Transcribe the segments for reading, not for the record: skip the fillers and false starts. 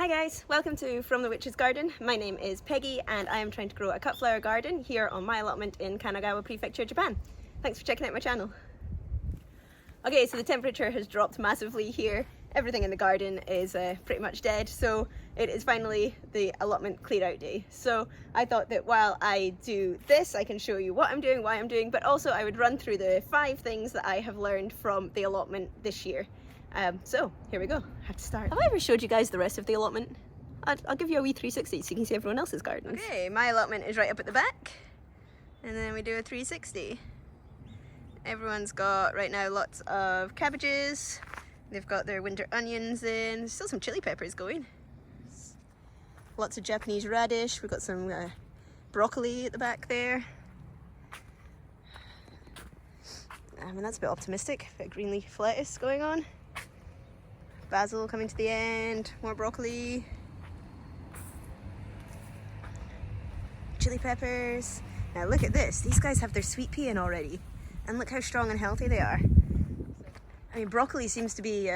Hi guys, welcome to From the Witch's Garden. My name is Peggy and I am trying to grow a cut flower garden here on my allotment in Kanagawa Prefecture, Japan. Thanks for checking out my channel. Okay, so the temperature has dropped massively here. Everything in the garden is pretty much dead, so it is finally the allotment clear out day. So I thought that while I do this, I can show you what I'm doing, why I'm doing, but also I would run through the 5 things that I have learned from the allotment this year. So here we go. I have to start. Have I ever showed you guys the rest of the allotment? I'll give you a wee 360 so you can see everyone else's gardens. Okay, my allotment is right up at the back, and then we do a 360. Everyone's got right now lots of cabbages. They've got their winter onions in. There's still some chili peppers going. Lots of Japanese radish. We've got some broccoli at the back there. I mean, that's a bit optimistic. A bit of green leaf lettuce going on. Basil coming to the end, more broccoli, chili peppers. Now look at this, these guys have their sweet pea in already, and look how strong and healthy they are. I mean, broccoli seems to be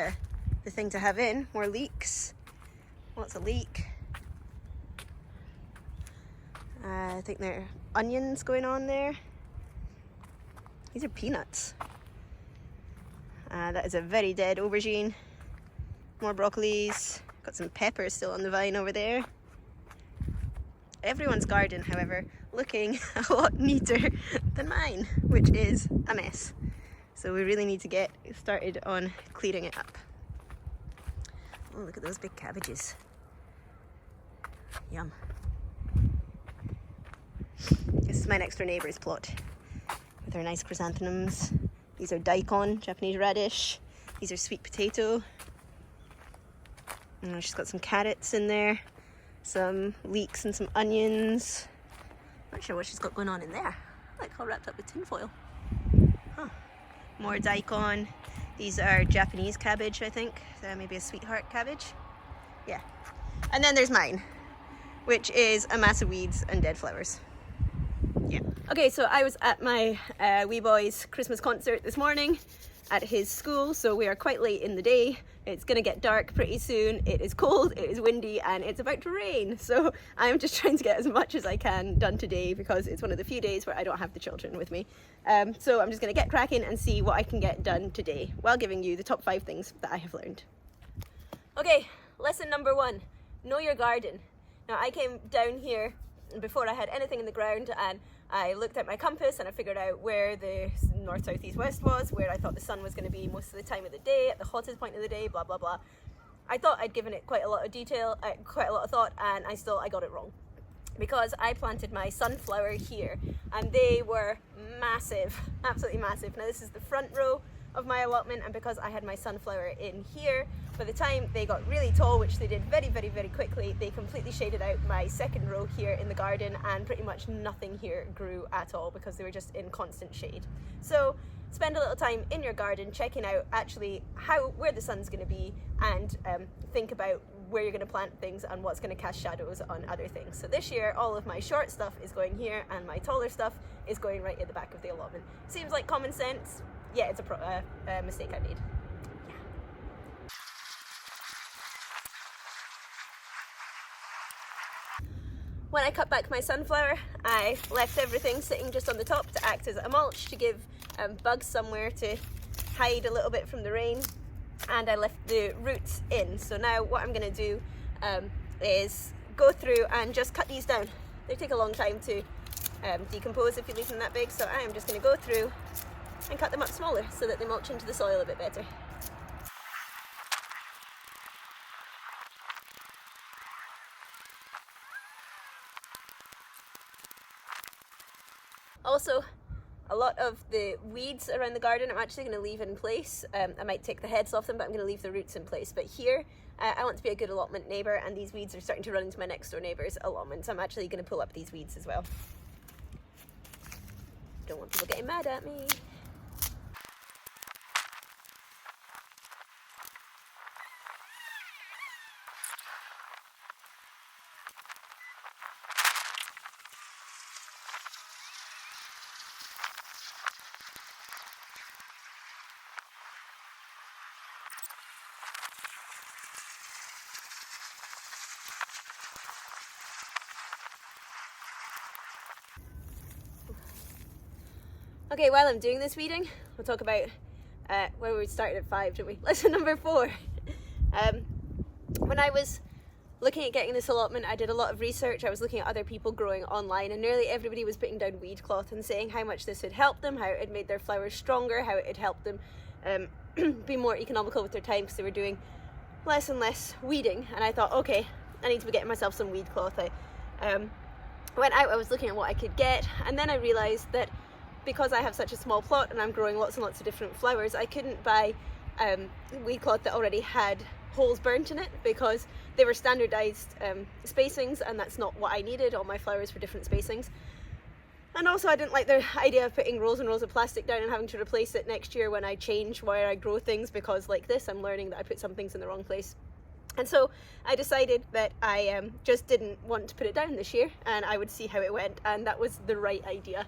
the thing to have in. More leeks, lots of leek. I think there are onions going on there. These are peanuts. That is a very dead aubergine. More broccolis, got some peppers still on the vine over there. Everyone's garden, however, looking a lot neater than mine, which is a mess. So we really need to get started on clearing it up. Oh, look at those big cabbages. Yum. This is my next door neighbour's plot with her nice chrysanthemums. These are daikon, Japanese radish. These are sweet potato. And she's got some carrots in there, some leeks and some onions. Not sure what she's got going on in there. Like all wrapped up with tinfoil. Huh. More daikon. These are Japanese cabbage, I think. Maybe a sweetheart cabbage. Yeah. And then there's mine, which is a mass of weeds and dead flowers. Yeah. Okay, so I was at my wee boy's Christmas concert this morning at his school, so we are quite late in the day. It's gonna get dark pretty soon. It is cold, it is windy, and it's about to rain. So I'm just trying to get as much as I can done today because it's one of the few days where I don't have the children with me. So I'm just gonna get cracking and see what I can get done today while giving you the top 5 things that I have learned. Okay, lesson number 1, know your garden. Now I came down here before I had anything in the ground, and I looked at my compass and I figured out where the north, south, east, west was, where I thought the sun was going to be most of the time of the day, at the hottest point of the day, blah blah blah. I thought I'd given it quite a lot of detail, quite a lot of thought, and I got it wrong. Because I planted my sunflower here and they were massive, absolutely massive. Now this is the front row of my allotment, and because I had my sunflower in here, by the time they got really tall, which they did very quickly, they completely shaded out my second row here in the garden, and pretty much nothing here grew at all because they were just in constant shade. So spend a little time in your garden checking out actually where the sun's going to be, and think about where you're going to plant things and what's going to cast shadows on other things. So this year all of my short stuff is going here and my taller stuff is going right at the back of the allotment. Seems like common sense. Yeah, it's a mistake I made. When I cut back my sunflower, I left everything sitting just on the top to act as a mulch to give bugs somewhere to hide a little bit from the rain, and I left the roots in. So now what I'm going to do is go through and just cut these down. They take a long time to decompose if you leave them that big, so I am just going to go through and cut them up smaller so that they mulch into the soil a bit better. Also, a lot of the weeds around the garden I'm actually going to leave in place. I might take the heads off them, but I'm going to leave the roots in place. But here, I want to be a good allotment neighbour, and these weeds are starting to run into my next door neighbour's allotment, so I'm actually going to pull up these weeds as well. Don't want people getting mad at me. Okay, while I'm doing this weeding, we'll talk about where we started at 5, didn't we? Lesson number 4. When I was looking at getting this allotment, I did a lot of research. I was looking at other people growing online, and nearly everybody was putting down weed cloth and saying how much this had helped them, how it had made their flowers stronger, how it had helped them be more economical with their time because they were doing less and less weeding. And I thought, okay, I need to be getting myself some weed cloth. I went out, I was looking at what I could get, and then I realised that because I have such a small plot and I'm growing lots and lots of different flowers, I couldn't buy weed cloth that already had holes burnt in it because they were standardized spacings, and that's not what I needed. All my flowers were different spacings. And also I didn't like the idea of putting rolls and rolls of plastic down and having to replace it next year when I change where I grow things, because like this, I'm learning that I put some things in the wrong place. And so I decided that I just didn't want to put it down this year, and I would see how it went, and that was the right idea.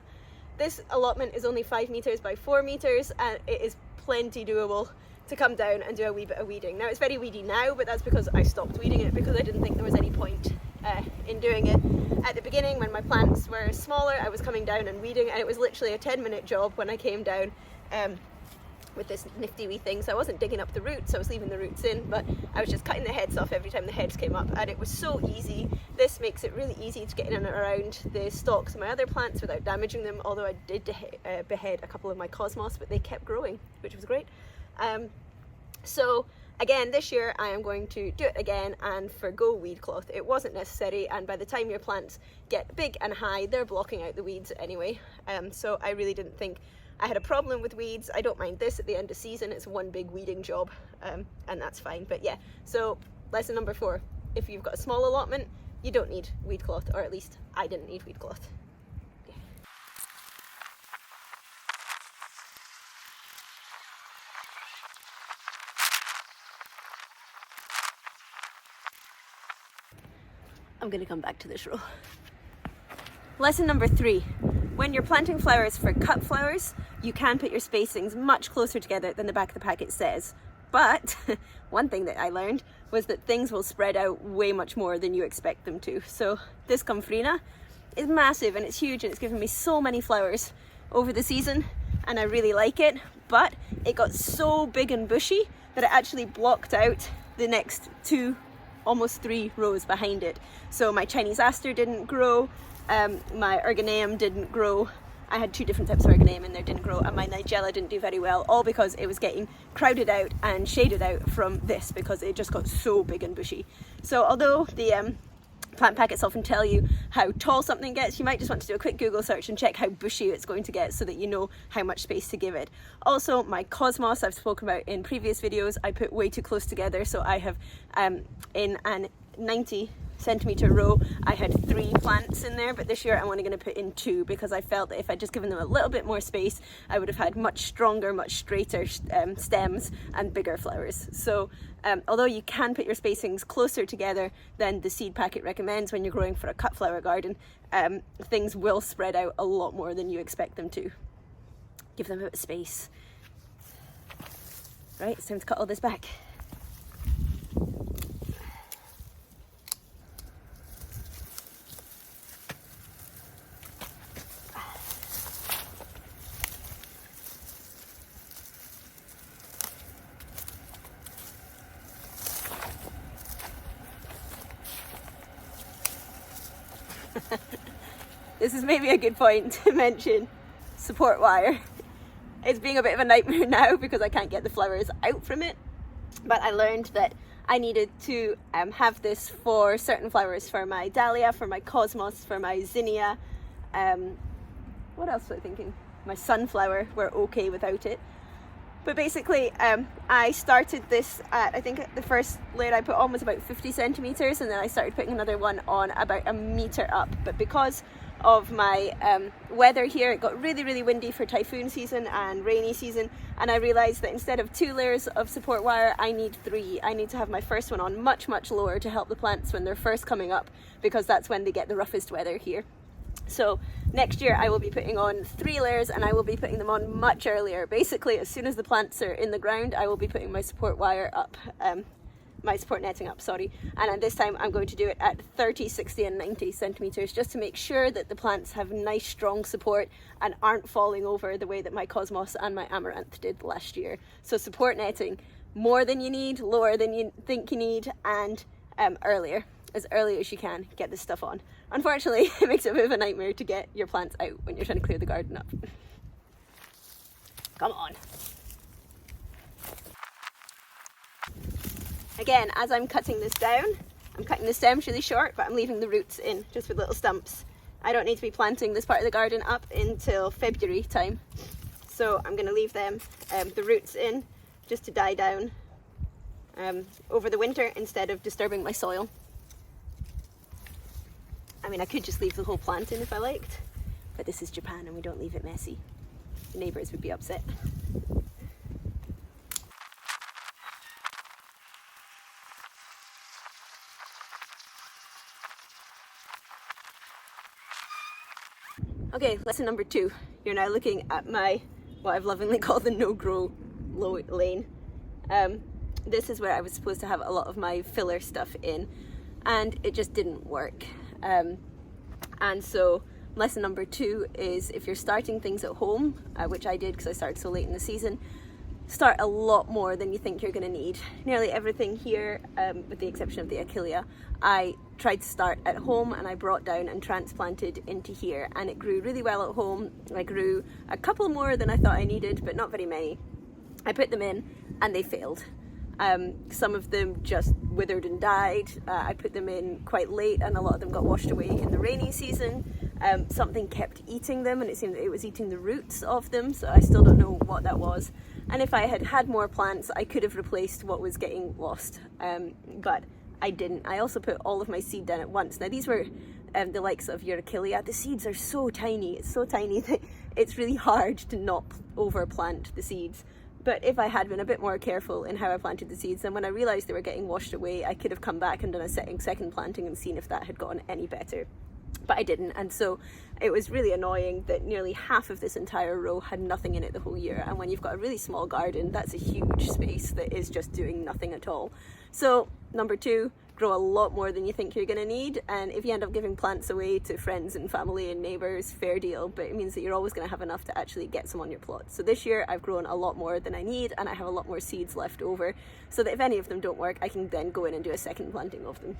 This allotment is only 5 meters by 4 meters, and it is plenty doable to come down and do a wee bit of weeding. Now it's very weedy now, but that's because I stopped weeding it because I didn't think there was any point in doing it. At the beginning, when my plants were smaller, I was coming down and weeding, and it was literally a 10-minute job when I came down with this nifty wee thing. So I wasn't digging up the roots, I was leaving the roots in, but I was just cutting the heads off every time the heads came up, and it was so easy. This makes it really easy to get in and around the stalks of my other plants without damaging them, although I did behead a couple of my cosmos, but they kept growing, which was great. So again, this year I am going to do it again and forgo weed cloth. It wasn't necessary, and by the time your plants get big and high, they're blocking out the weeds anyway. So I really didn't think I had a problem with weeds. I don't mind this at the end of season. It's one big weeding job, and that's fine. But yeah, so lesson number 4, if you've got a small allotment, you don't need weed cloth, or at least I didn't need weed cloth. I'm going to come back to this row. Lesson number 3. When you're planting flowers for cut flowers, you can put your spacings much closer together than the back of the packet says. But one thing that I learned was that things will spread out way much more than you expect them to. So this Comfrena is massive and it's huge, and it's given me so many flowers over the season, and I really like it. But it got so big and bushy that it actually blocked out the next 2, almost 3 rows behind it. So my Chinese aster didn't grow, my ergoneum didn't grow. I had 2 different types of ergoneum in there, didn't grow, and my nigella didn't do very well, all because it was getting crowded out and shaded out from this, because it just got so big and bushy. So although the plant packets often tell you how tall something gets, you might just want to do a quick Google search and check how bushy it's going to get so that you know how much space to give it. Also, my cosmos I've spoken about in previous videos, I put way too close together. So I have in a 90 centimeter row, I had 3 plants in there, but this year I'm only going to put in 2, because I felt that if I'd just given them a little bit more space, I would have had much stronger, much straighter stems and bigger flowers. So although you can put your spacings closer together than the seed packet recommends when you're growing for a cut flower garden, things will spread out a lot more than you expect them to. Give them a bit of space. Right, it's time to cut all this back. This is maybe a good point to mention support wire. It's being a bit of a nightmare now because I can't get the flowers out from it, but I learned that I needed to have this for certain flowers, for my dahlia, for my cosmos, for my zinnia. What else was I thinking? My sunflower were okay without it. But basically, I started this at, I think the first layer I put on was about 50 centimeters, and then I started putting another one on about 1 meter up. But because of my weather here, it got really, really windy for typhoon season and rainy season, and I realized that instead of 2 layers of support wire, I need 3. I need to have my first one on much, much lower to help the plants when they're first coming up, because that's when they get the roughest weather here. So next year I will be putting on 3 layers, and I will be putting them on much earlier. Basically, as soon as the plants are in the ground, I will be putting my support wire up. my support netting up, sorry. And this time I'm going to do it at 30, 60 and 90 centimetres, just to make sure that the plants have nice strong support and aren't falling over the way that my cosmos and my amaranth did last year. So support netting, more than you need, lower than you think you need, and earlier, as early as you can, get this stuff on. Unfortunately, it makes it a bit of a nightmare to get your plants out when you're trying to clear the garden up. Come on. Again, as I'm cutting this down, I'm cutting the stems really short, but I'm leaving the roots in, just with little stumps. I don't need to be planting this part of the garden up until February time. So I'm going to leave them, the roots in, just to die down over the winter instead of disturbing my soil. I mean, I could just leave the whole plant in if I liked, but this is Japan and we don't leave it messy. The neighbours would be upset. Okay, lesson number 2. You're now looking at my, what I've lovingly called the no-grow lane. This is where I was supposed to have a lot of my filler stuff in, and it just didn't work. And so lesson number 2 is, if you're starting things at home, which I did because I started so late in the season, start a lot more than you think you're going to need. Nearly everything here, with the exception of the Achillea, I tried to start at home and I brought down and transplanted into here, and it grew really well at home. I grew a couple more than I thought I needed, but not very many. I put them in and they failed. Some of them just withered and died. I put them in quite late and a lot of them got washed away in the rainy season. Something kept eating them and it seemed that it was eating the roots of them, so I still don't know what that was. And if I had had more plants, I could have replaced what was getting lost, but I didn't. I also put all of my seed down at once. Now these were the likes of your Achillea. The seeds are so tiny, it's so tiny that it's really hard to not overplant the seeds. But if I had been a bit more careful in how I planted the seeds, then when I realised they were getting washed away, I could have come back and done a second planting and seen if that had gotten any better. But I didn't, and so it was really annoying that nearly half of this entire row had nothing in it the whole year. And when you've got a really small garden, that's a huge space that is just doing nothing at all. So number 2, grow a lot more than you think you're going to need, and if you end up giving plants away to friends and family and neighbours, fair deal, but it means that you're always going to have enough to actually get some on your plot. So this year I've grown a lot more than I need, and I have a lot more seeds left over, so that if any of them don't work, I can then go in and do a second planting of them,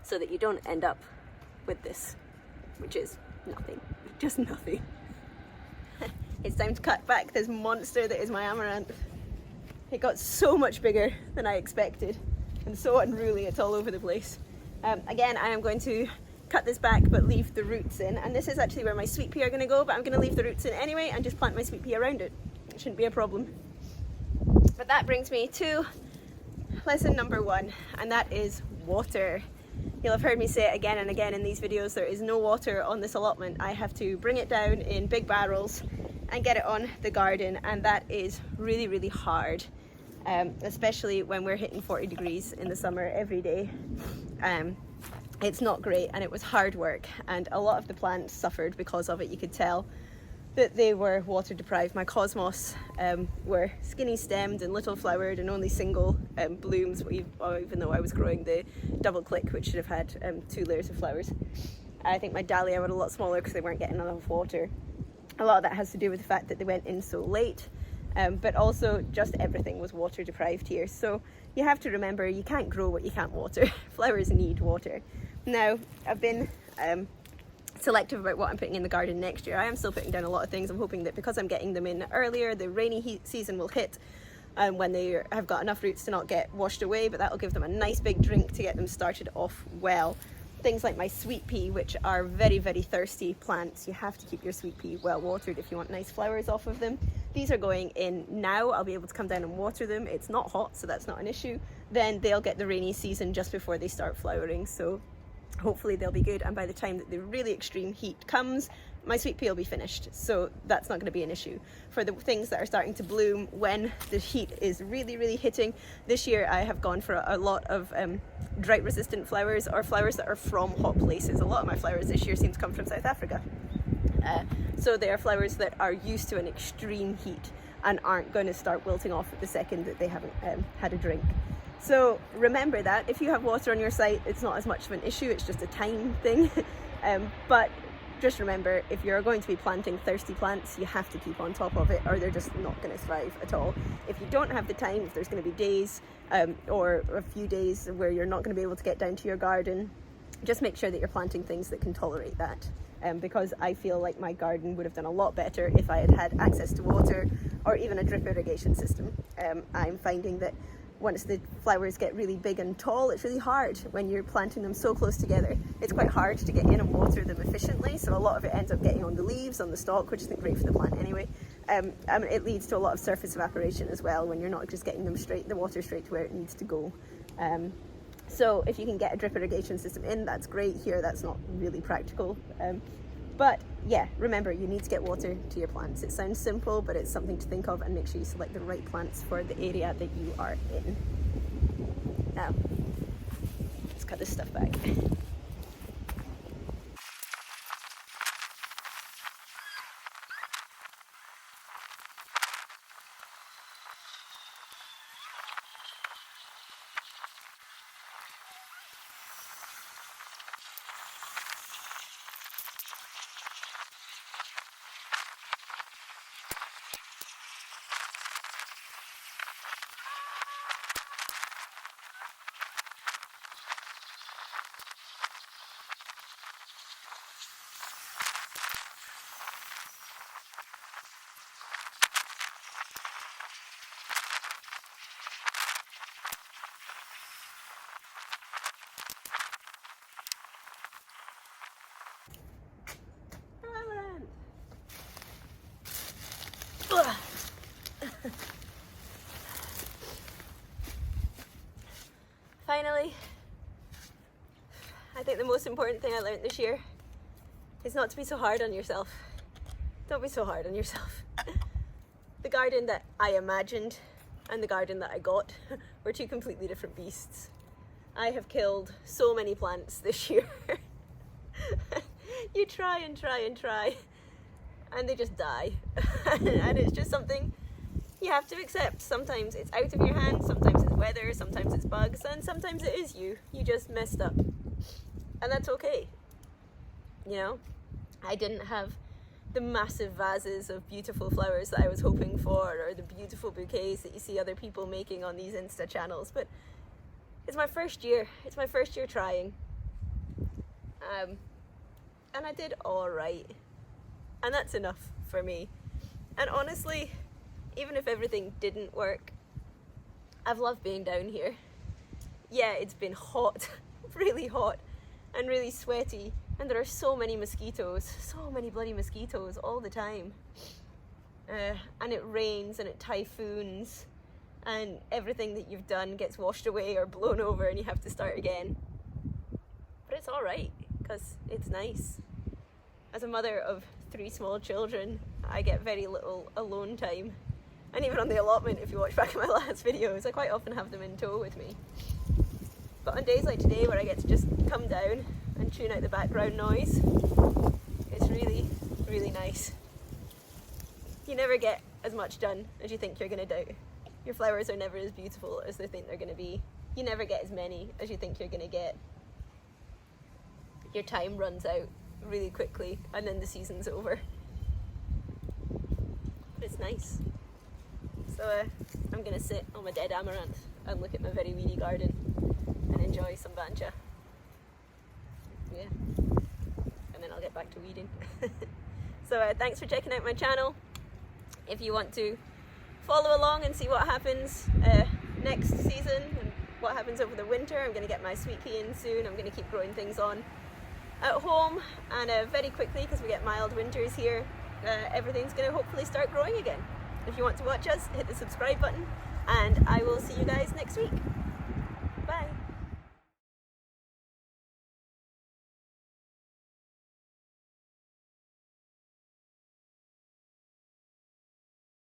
so that you don't end up with this, which is nothing, just nothing. It's time to cut back this monster that is my amaranth. It got so much bigger than I expected, and so unruly, it's all over the place. Again, I am going to cut this back but leave the roots in, and this is actually where my sweet pea are going to go, but I'm going to leave the roots in anyway and just plant my sweet pea around it. It shouldn't be a problem. But that brings me to lesson number 1, and that is water. You'll have heard me say it again and again in these videos, there is no water on this allotment. I have to bring it down in big barrels and get it on the garden, and that is really, really hard. Especially when we're hitting 40 degrees in the summer every day. It's not great, and it was hard work, and a lot of the plants suffered because of it. You could tell that they were water deprived. My cosmos were skinny stemmed and little flowered and only single blooms, even though I was growing the double click, which should have had 2 layers of flowers. I think my dahlia were a lot smaller because they weren't getting enough water. A lot of that has to do with the fact that they went in so late. But also just everything was water deprived here. So you have to remember, you can't grow what you can't water. Flowers need water. Now, I've been selective about what I'm putting in the garden next year. I am still putting down a lot of things. I'm hoping that because I'm getting them in earlier, the rainy season will hit when they have got enough roots to not get washed away, but that'll give them a nice big drink to get them started off well. Things like my sweet pea, which are very, very thirsty plants. You have to keep your sweet pea well watered if you want nice flowers off of them. These are going in now. I'll be able to come down and water them. It's not hot, so that's not an issue. Then they'll get the rainy season just before they start flowering, so hopefully they'll be good, and by the time that the really extreme heat comes, my sweet pea will be finished, so that's not going to be an issue. For the things that are starting to bloom when the heat is really, really hitting, this year I have gone for a lot of drought resistant flowers, or flowers that are from hot places. A lot of my flowers this year seem to come from South Africa. So they are flowers that are used to an extreme heat and aren't going to start wilting off at the second that they haven't had a drink. So remember that if you have water on your site, it's not as much of an issue, it's just a time thing. But just remember, if you're going to be planting thirsty plants, you have to keep on top of it, or they're just not going to thrive at all. If you don't have the time, if there's going to be days or a few days where you're not going to be able to get down to your garden, just make sure that you're planting things that can tolerate that. Because I feel like my garden would have done a lot better if I had had access to water or even a drip irrigation system. I'm finding that once the flowers get really big and tall, it's really hard when you're planting them so close together. It's quite hard to get in and water them efficiently, so a lot of it ends up getting on the leaves, on the stalk, which isn't great for the plant anyway. It leads to a lot of surface evaporation as well when you're not just getting them the water straight to where it needs to go. So if you can get a drip irrigation system in, that's great. Here, that's not really practical. But yeah, remember, you need to get water to your plants. It sounds simple, but it's something to think of, and make sure you select the right plants for the area that you are in. Now, let's cut this stuff back. Finally, I think the most important thing I learned this year is not to be so hard on yourself. Don't be so hard on yourself. The garden that I imagined and the garden that I got were two completely different beasts. I have killed so many plants this year. You try and try and try, and they just die. And it's just something you have to accept. Sometimes it's out of your hands, sometimes it's weather, sometimes it's bugs, and sometimes it is you. You just messed up. And that's okay. You know, I didn't have the massive vases of beautiful flowers that I was hoping for, or the beautiful bouquets that you see other people making on these Insta channels, but it's my first year. It's my first year trying. And I did all right. And that's enough for me. And honestly, even if everything didn't work, I've loved being down here. Yeah, it's been hot, really hot, and really sweaty, and there are so many mosquitoes, so many bloody mosquitoes all the time. And it rains and it typhoons, and everything that you've done gets washed away or blown over and you have to start again. But it's all right, because it's nice. As a mother of 3 small children, I get very little alone time. And even on the allotment, if you watch back at my last videos, I quite often have them in tow with me. But on days like today, where I get to just come down and tune out the background noise, it's really, really nice. You never get as much done as you think you're going to do. Your flowers are never as beautiful as they think they're going to be. You never get as many as you think you're going to get. Your time runs out really quickly, and then the season's over. But it's nice. So I'm going to sit on my dead amaranth and look at my very weedy garden and enjoy some bancha. Yeah. And then I'll get back to weeding. So thanks for checking out my channel. If you want to follow along and see what happens next season and what happens over the winter, I'm going to get my sweet pea in soon. I'm going to keep growing things on at home, and very quickly, because we get mild winters here, everything's going to hopefully start growing again. If you want to watch us, hit the subscribe button, and I will see you guys next week.